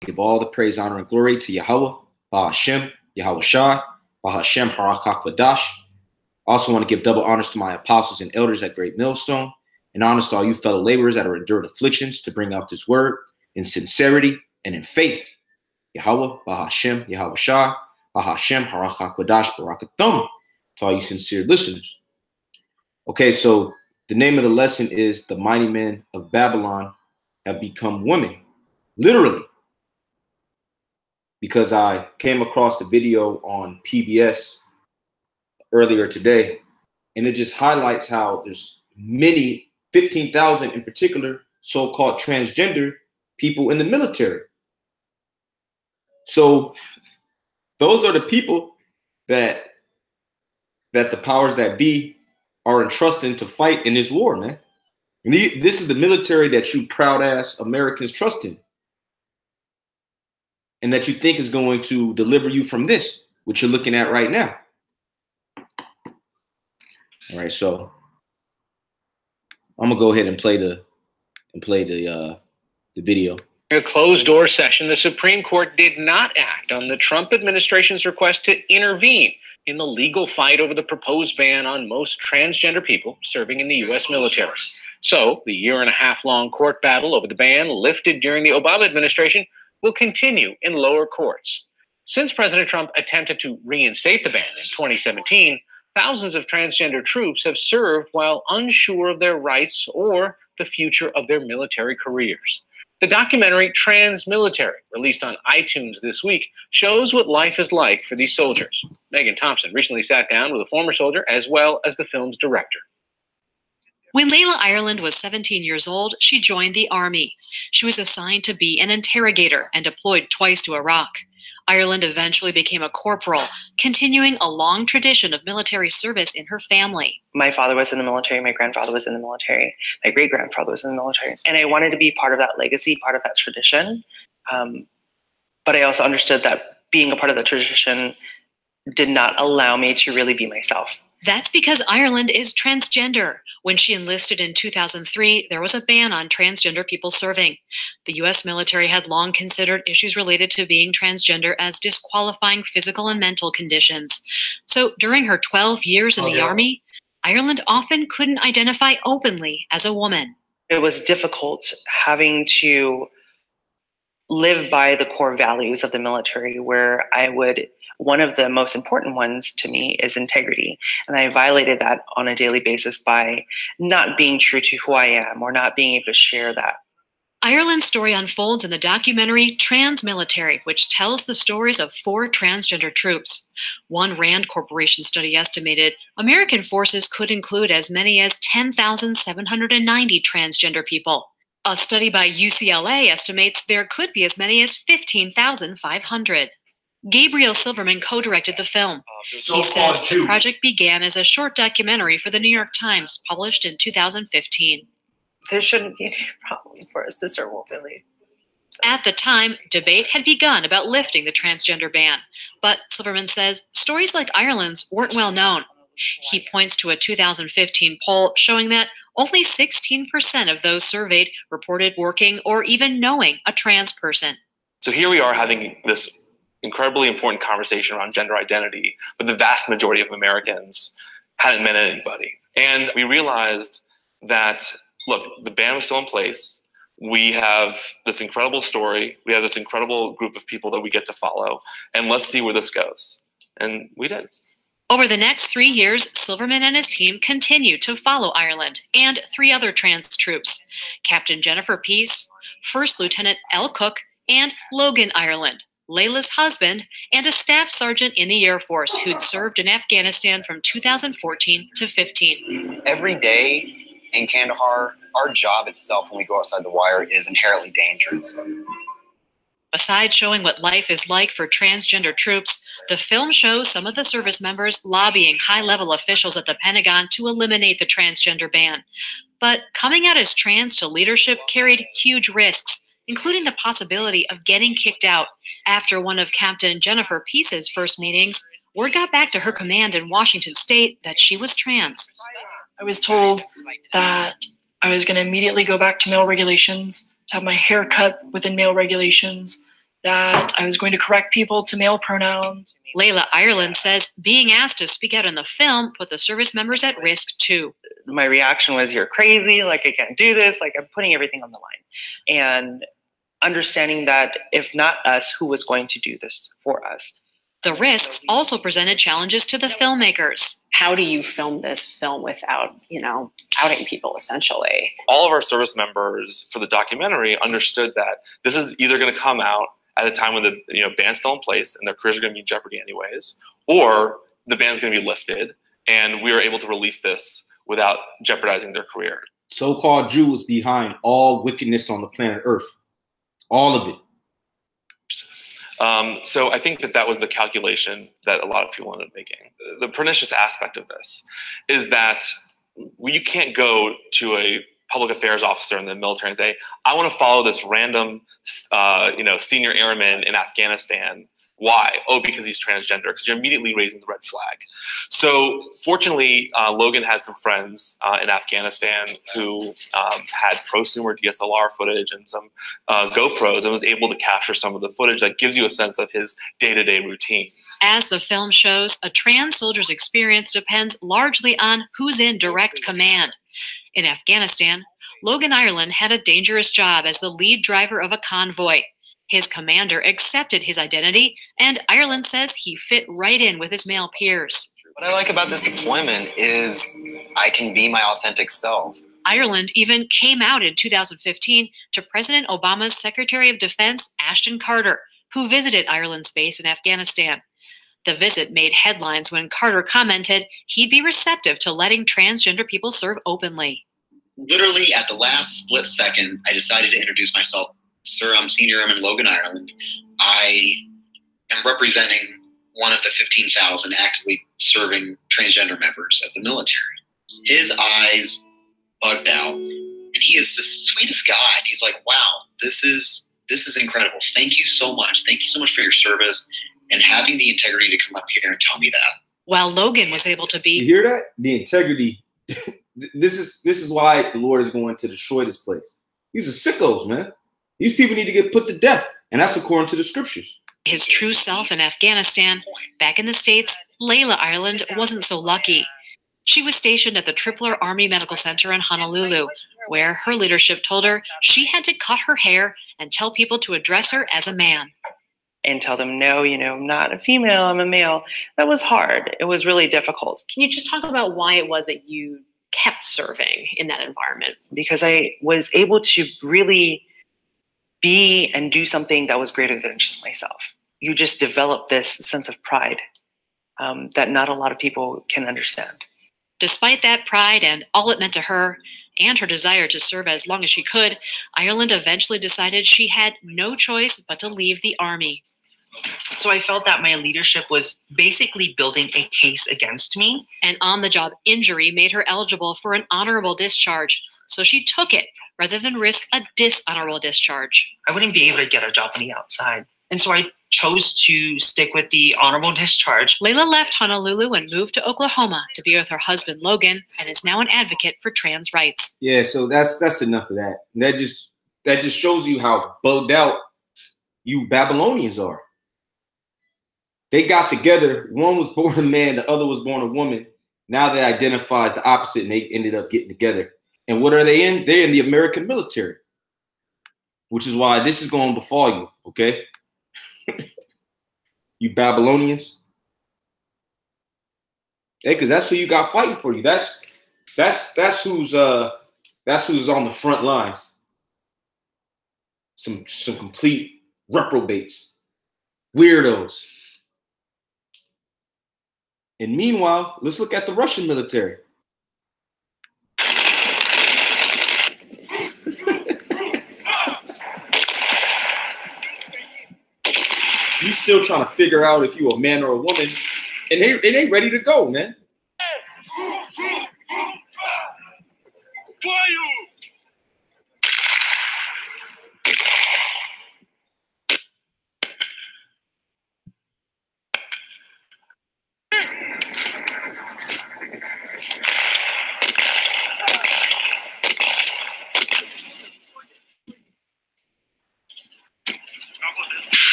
give all the praise, honor, and glory to Yahweh, Bahashem, Yahweh Shah, Bahashem Harakak. I also want to give double honors to my apostles and elders at Great Millstone, and honors to all you fellow laborers that are enduring afflictions to bring out this word in sincerity and in faith. Yahweh, Bahashem, Yahweh Shah, Bahashem Harakak Barakathum, to all you sincere listeners. Okay, so the name of the lesson is The Mighty Men of Babylon Have Become Women. Literally. Because I came across the video on PBS earlier today, and it just highlights how there's many, 15,000 in particular, so-called transgender people in the military. So those are the people that the powers that be are entrusting to fight in this war, man. And this is the military that you proud-ass Americans trust in, and that you think is going to deliver you from this, which you're looking at right now. All right, so I'm gonna go ahead and play the video. In a closed-door session, the Supreme Court did not act on the Trump administration's request to intervene in the legal fight over the proposed ban on most transgender people serving in the U.S. military. So, the year-and-a-half-long court battle over the ban lifted during the Obama administration will continue in lower courts. Since President Trump attempted to reinstate the ban in 2017, thousands of transgender troops have served while unsure of their rights or the future of their military careers. The documentary Trans Military, released on iTunes this week, shows what life is like for these soldiers. Megan Thompson recently sat down with a former soldier as well as the film's director. When Layla Ireland was 17 years old, she joined the Army. She was assigned to be an interrogator and deployed twice to Iraq. Ireland eventually became a corporal, continuing a long tradition of military service in her family. My father was in the military, my grandfather was in the military, my great-grandfather was in the military. And I wanted to be part of that legacy, part of that tradition. But I also understood that being a part of that tradition did not allow me to really be myself. That's because Ireland is transgender. When she enlisted in 2003, there was a ban on transgender people serving. The U.S. military had long considered issues related to being transgender as disqualifying physical and mental conditions. So during her 12 years in the Army, Ireland often couldn't identify openly as a woman. It was difficult having to live by the core values of the military, where one of the most important ones to me is integrity. And I violated that on a daily basis by not being true to who I am or not being able to share that. Ireland's story unfolds in the documentary Trans Military, which tells the stories of 4 transgender troops. One Rand Corporation study estimated American forces could include as many as 10,790 transgender people. A study by UCLA estimates there could be as many as 15,500. Gabriel Silverman co-directed the film. He says the project began as a short documentary for the New York Times, published in 2015. There shouldn't be any problem for us to serve openly. At the time, debate had begun about lifting the transgender ban. But Silverman says stories like Ireland's weren't well known. He points to a 2015 poll showing that only 16% of those surveyed reported working or even knowing a trans person. So here we are having this incredibly important conversation around gender identity, but the vast majority of Americans hadn't met anybody. And we realized that, look, the ban was still in place. We have this incredible story. We have this incredible group of people that we get to follow. And let's see where this goes. And we did. Over the next 3 years, Silverman and his team continued to follow Ireland and 3 other trans troops, Captain Jennifer Peace, First Lieutenant Elle Cook, and Logan Ireland, Layla's husband, and a staff sergeant in the Air Force who'd served in Afghanistan from 2014 to 15. Every day in Kandahar, our job itself when we go outside the wire is inherently dangerous. Besides showing what life is like for transgender troops, the film shows some of the service members lobbying high-level officials at the Pentagon to eliminate the transgender ban. But coming out as trans to leadership carried huge risks, including the possibility of getting kicked out. After one of Captain Jennifer Peace's first meetings, word got back to her command in Washington State that she was trans. I was told that I was going to immediately go back to male regulations, have my hair cut within male regulations, that I was going to correct people to male pronouns. Layla Ireland says being asked to speak out in the film put the service members at risk too. My reaction was, you're crazy, like I can't do this, like I'm putting everything on the line. And understanding that if not us, who was going to do this for us? The risks also presented challenges to the filmmakers. How do you film this film without, outing people, essentially? All of our service members for the documentary understood that this is either going to come out at a time when the ban's still in place and their careers are going to be in jeopardy anyways, or the ban's going to be lifted and we are able to release this without jeopardizing their career. So-called Jews behind all wickedness on the planet Earth. All of it. So I think that was the calculation that a lot of people ended up making. The pernicious aspect of this is that you can't go to a public affairs officer in the military and say, I want to follow this random, senior airman in Afghanistan. Why? Oh, because he's transgender, because you're immediately raising the red flag. So fortunately, Logan had some friends in Afghanistan who had prosumer DSLR footage and some GoPros and was able to capture some of the footage that gives you a sense of his day-to-day routine. As the film shows, a trans soldier's experience depends largely on who's in direct command. In Afghanistan, Logan Ireland had a dangerous job as the lead driver of a convoy. His commander accepted his identity, and Ireland says he fit right in with his male peers. What I like about this deployment is I can be my authentic self. Ireland even came out in 2015 to President Obama's Secretary of Defense, Ashton Carter, who visited Ireland's base in Afghanistan. The visit made headlines when Carter commented he'd be receptive to letting transgender people serve openly. Literally at the last split second, I decided to introduce myself. Sir, I'm Senior Airman Logan Ireland. I am representing one of the 15,000 actively serving transgender members of the military. His eyes bugged out, and he is the sweetest guy. And he's like, wow, this is incredible. Thank you so much. Thank you so much for your service and having the integrity to come up here and tell me that. While Logan was able to be... You hear that? The integrity. This is why the Lord is going to destroy this place. These are sickos, man. These people need to get put to death, and that's according to the scriptures. His true self in Afghanistan. Back in the States, Layla Ireland wasn't so lucky. She was stationed at the Tripler Army Medical Center in Honolulu, where her leadership told her she had to cut her hair and tell people to address her as a man. And tell them, no, I'm not a female, I'm a male. That was hard. It was really difficult. Can you just talk about why it was that you kept serving in that environment? Because I was able to really be and do something that was greater than just myself. You just develop this sense of pride that not a lot of people can understand. Despite that pride and all it meant to her, and her desire to serve as long as she could, Ireland eventually decided she had no choice but to leave the Army. So I felt that my leadership was basically building a case against me. An on-the-job injury made her eligible for an honorable discharge, so she took it rather than risk a dishonorable discharge. I wouldn't be able to get a job on the outside. And so I chose to stick with the honorable discharge. Layla left Honolulu and moved to Oklahoma to be with her husband, Logan, and is now an advocate for trans rights. Yeah, so that's enough of that. That just shows you how bugged out you Babylonians are. They got together. One was born a man, the other was born a woman. Now they identify as the opposite, and they ended up getting together. And what are they in? They're in the American military, which is why this is going to befall you, okay? You Babylonians. Hey, because that's who you got fighting for you. That's who's on the front lines. Some complete reprobates, weirdos. And meanwhile, let's look at the Russian military. You still trying to figure out if you a man or a woman, and they ain't ready to go, man.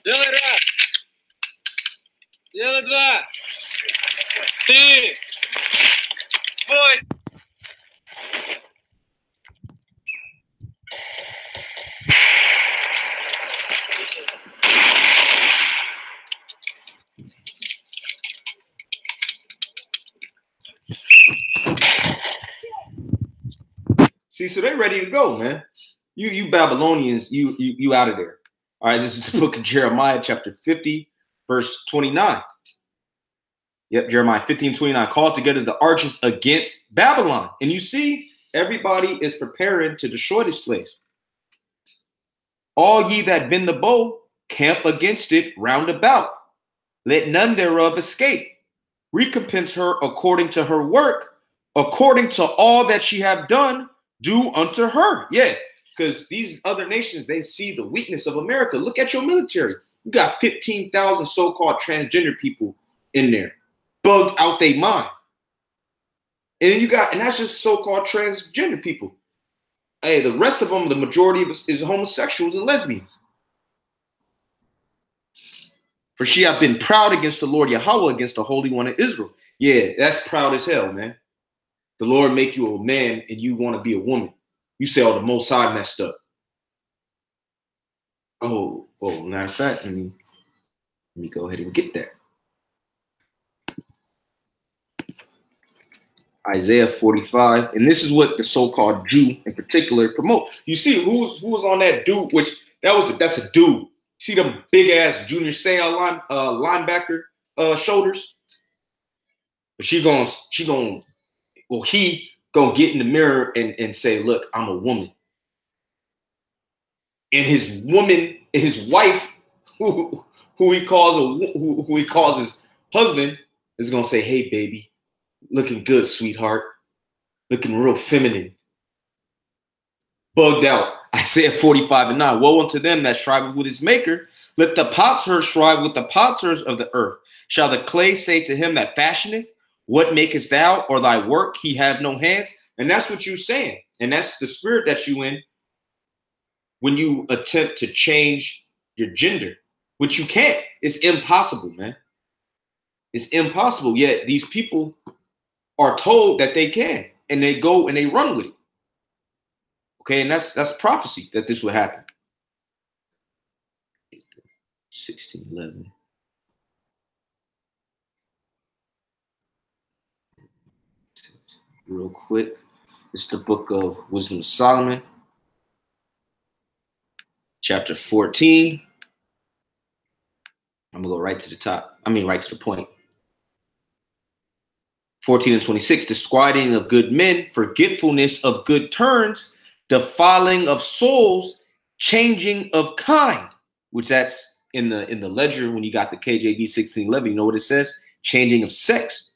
Делай раз. Делай два. Три. Бой. See, so they ready to go, man. You Babylonians, you out of there. All right, this is the book of Jeremiah, chapter 50, verse 29. Yep, Jeremiah 15:29. Called together the archers against Babylon. And you see, everybody is preparing to destroy this place. All ye that bend the bow, camp against it round about. Let none thereof escape. Recompense her according to her work, according to all that she have done, do unto her. Yeah, because these other nations, they see the weakness of America. Look at your military. You got 15,000 so-called transgender people in there, bugged out their mind. And then and that's just so-called transgender people. Hey, the rest of them, the majority of us is homosexuals and lesbians. For she have been proud against the Lord Yahweh, against the Holy One of Israel. Yeah, that's proud as hell, man. The Lord make you a man and you want to be a woman. You say, oh, the Most High messed up. Oh, matter of fact, let me go ahead and get that. Isaiah 45, and this is what the so-called Jew in particular promote. You see who was on that dude, that's a dude. See them big ass Junior Seau linebacker shoulders? But he gonna get in the mirror and say, look, I'm a woman. And his wife, who he calls his husband, is gonna say, hey baby, looking good, sweetheart. Looking real feminine. Bugged out. Isaiah 45:9. Woe unto them that strive with his maker. Let the potsherd strive with the potsherds of the earth. Shall the clay say to him that fashioneth, what makest thou, or thy work he have no hands? And that's what you're saying. And that's the spirit that you in when you attempt to change your gender, which you can't. It's impossible, man. It's impossible. Yet these people are told that they can, and they go and they run with it. Okay, and that's prophecy that this would happen. 16:11. Real quick, it's the book of Wisdom of Solomon, chapter 14. I'm gonna go right to the top. Right to the point. 14:26. Disquieting of good men, forgetfulness of good turns, defiling of souls, changing of kind, which that's in the ledger when you got the KJV 16:11. You know what it says? Changing of sex.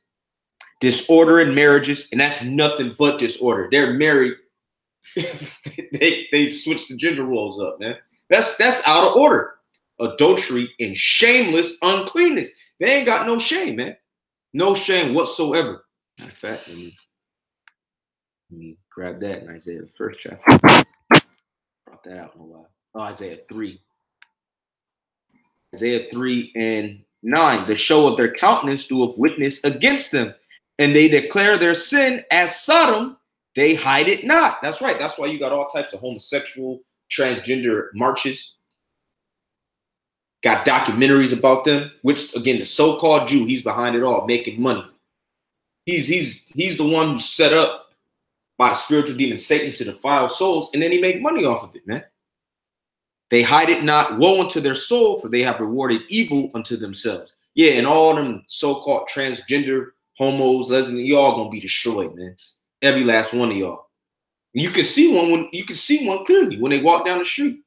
Disorder in marriages, and that's nothing but disorder. They're married. they switch the gender roles up, man. That's out of order. Adultery and shameless uncleanness. They ain't got no shame, man. No shame whatsoever. Matter of fact, let me grab that in Isaiah, the first chapter. Brought that out in a while. Oh, Isaiah 3. Isaiah 3:9. The show of their countenance doeth witness against them, and they declare their sin as Sodom, they hide it not. That's right. That's why you got all types of homosexual, transgender marches. Got documentaries about them, which, again, the so-called Jew, he's behind it all, making money. He's the one who's set up by the spiritual demon Satan to defile souls, and then he make money off of it, man. They hide it not. Woe unto their soul, for they have rewarded evil unto themselves. Yeah, and all them so-called transgender homos, lesbians, y'all gonna be destroyed, man. Every last one of y'all. You can see one clearly when they walk down the street.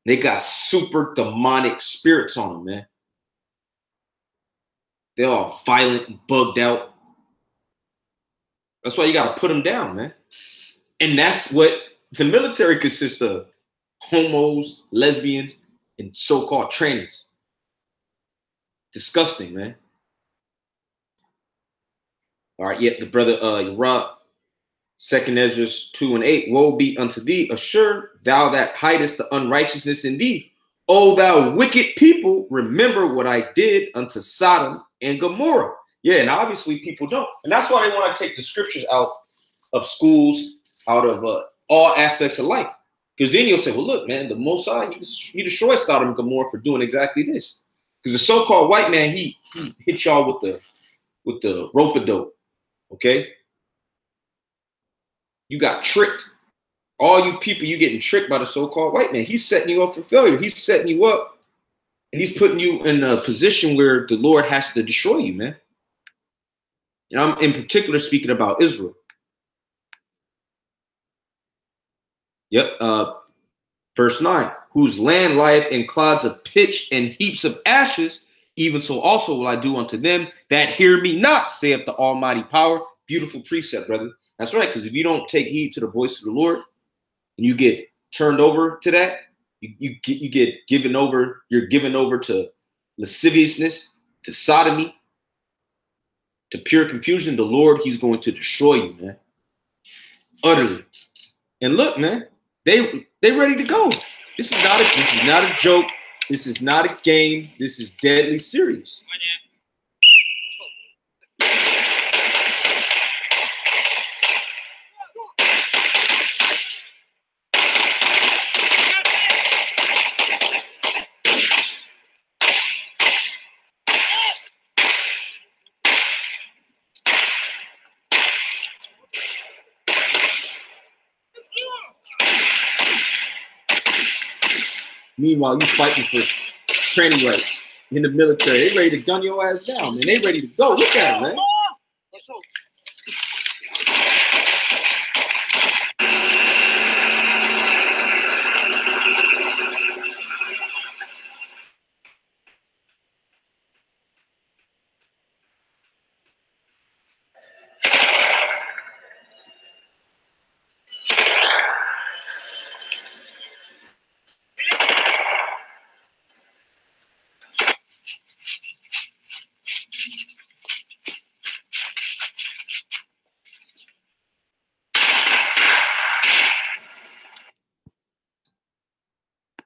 They got super demonic spirits on them, man. They're all violent and bugged out. That's why you got to put them down, man. And that's what the military consists of. Homos, lesbians, and so-called trainers. Disgusting, man. All right, the brother Uriah, 2 Ezra 2:8. Woe be unto thee, assure thou that hidest the unrighteousness in thee, O thou wicked people, remember what I did unto Sodom and Gomorrah. Yeah, and obviously people don't. And that's why they want to take the scriptures out of schools, out of all aspects of life. Because then you'll say, well, look, man, the Most High, he destroyed Sodom and Gomorrah for doing exactly this. Because the so-called white man, he hit y'all with the rope-a-dope, okay? You got tricked. All you people, you getting tricked by the so-called white man. He's setting you up for failure. He's setting you up, and he's putting you in a position where the Lord has to destroy you, man. And I'm in particular speaking about Israel. Yep. Verse 9, whose land lieth in clods of pitch and heaps of ashes, even so also will I do unto them that hear me not, saith the Almighty Power. Beautiful precept, brother. That's right, because if you don't take heed to the voice of the Lord, and you get turned over to that, you get given over, you're given over to lasciviousness, to sodomy, to pure confusion, the Lord, he's going to destroy you, man. Utterly. And look, man, they ready to go. This is not a joke. This is not a game. This is deadly serious. Meanwhile, you fighting for training rights in the military. They ready to gun your ass down, man. They ready to go. Look at them, man.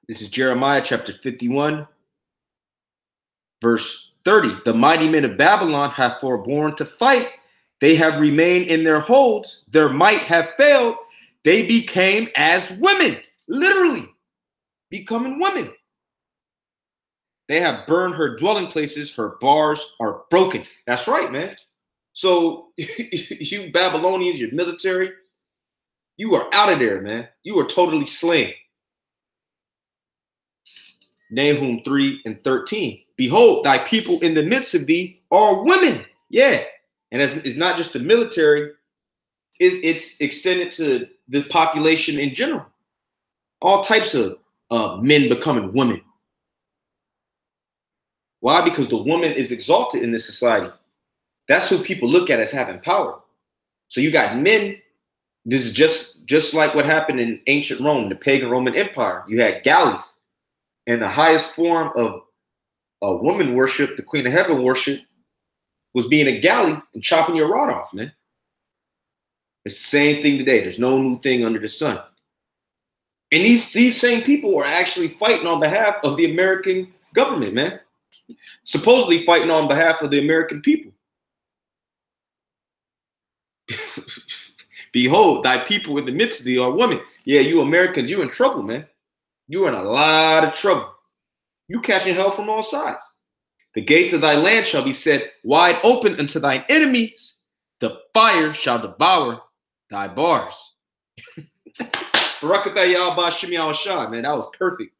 This is Jeremiah chapter 51, verse 30. The mighty men of Babylon have forborne to fight. They have remained in their holds. Their might have failed. They became as women, literally becoming women. They have burned her dwelling places. Her bars are broken. That's right, man. So you Babylonians, your military, you are out of there, man. You are totally slain. Nahum 3:13. Behold, thy people in the midst of thee are women. Yeah. And it's not just the military, it's extended to the population in general. All types of men becoming women. Why? Because the woman is exalted in this society. That's who people look at as having power. So you got men. This is just like what happened in ancient Rome, the pagan Roman Empire. You had galleys. And the highest form of woman worship, the Queen of Heaven worship, was being a galley and chopping your rod off, man. It's the same thing today. There's no new thing under the sun. And these same people are actually fighting on behalf of the American government, man. Supposedly fighting on behalf of the American people. Behold, thy people in the midst of thee are women. Yeah, you Americans, you in trouble, man. You're in a lot of trouble. You catching hell from all sides. The gates of thy land shall be set wide open unto thine enemies. The fire shall devour thy bars. Man, that was perfect.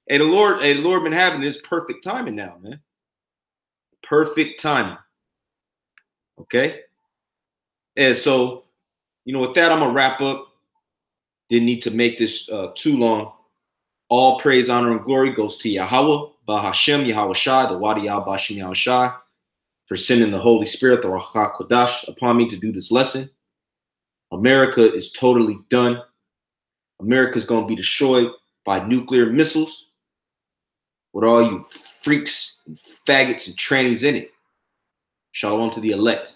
Hey, the Lord been having this perfect timing now, man. Perfect timing. Okay. And so, with that, I'm gonna wrap up. Didn't need to make this too long. All praise, honor, and glory goes to Yahweh, Bahashem, Yahweh Shai, the Wadi Yah Bashim Yahweh Shai, for sending the Holy Spirit, the Ruach HaKodesh, upon me to do this lesson. America is totally done. America's going to be destroyed by nuclear missiles with all you freaks and faggots and trannies in it. Shalom to the elect.